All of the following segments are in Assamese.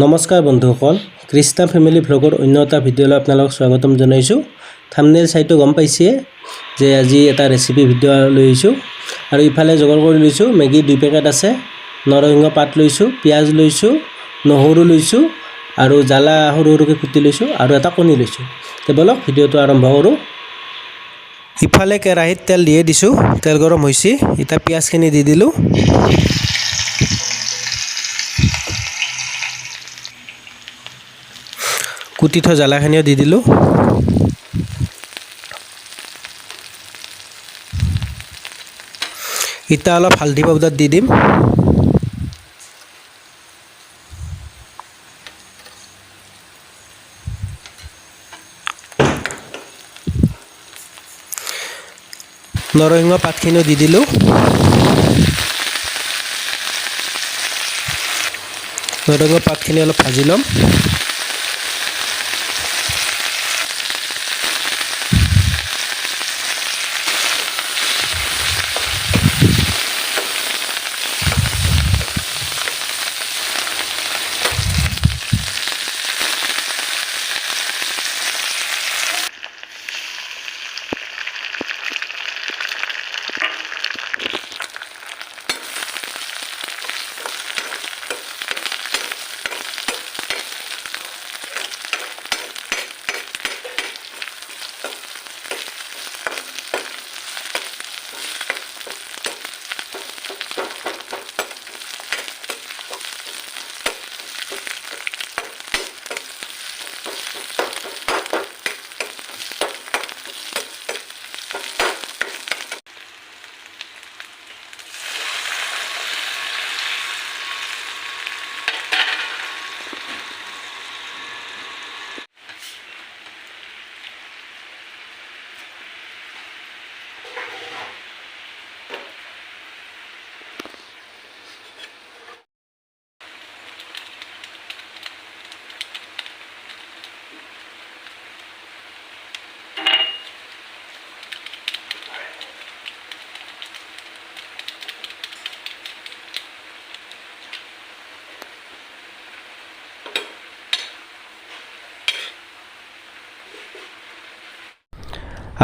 নমস্কাৰ বন্ধুসকল, কৃষ্ণা ফেমিলি ভ্লগৰ অন্য এটা ভিডিঅ'লৈ আপোনালোকক স্বাগতম জনাইছোঁ। থাম্বনেইল চাইটো গম পাইছে যে আজি এটা ৰেচিপি ভিডিঅ' লৈ আহিছোঁ আৰু ইফালে যোগাৰ কৰি লৈছোঁ। মেগী 2 পেকেট আছে, নৰসিংহ পাত লৈছোঁ, পিঁয়াজ লৈছোঁ, নহৰু লৈছোঁ আৰু জ্বালা সৰু সৰুকৈ কুটি লৈছোঁ আৰু এটা কণী লৈছোঁ। তে বলক ভিডিঅ'টো আৰম্ভ কৰোঁ। ইফালে কেৰাহীত তেল দিয়ে দিছোঁ, তেল গৰম হৈছে। এতিয়া পিঁয়াজখিনি দি দিলোঁ। কুটি থোৱা জ্বালাখিনিও দি দিলোঁ। এতিয়া অলপ হালধি পাউডাৰ দি দিম। নৰসিংহ পাতখিনিও দি দিলোঁ। নৰসিংহ পাতখিনি অলপ ভাজি ল'ম।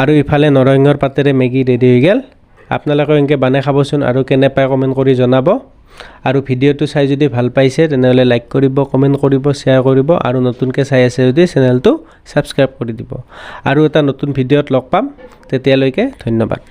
আৰু ইফালে নৰসিংহৰ পাতেৰে মেগী ৰেডি হৈ গ'ল। আপোনালোকে এনেকৈ বনাই খাবচোন আৰু কেনে পায় কমেণ্ট কৰি জনাব। আৰু ভিডিঅ'টো চাই যদি ভাল পাইছে তেনেহ'লে লাইক কৰিব, কমেণ্ট কৰিব, শ্বেয়াৰ কৰিব আৰু নতুনকৈ চাই আছে যদি চেনেলটো ছাবস্ক্ৰাইব কৰি দিব। আৰু এটা নতুন ভিডিঅ'ত লগ পাম, তেতিয়ালৈকে ধন্যবাদ।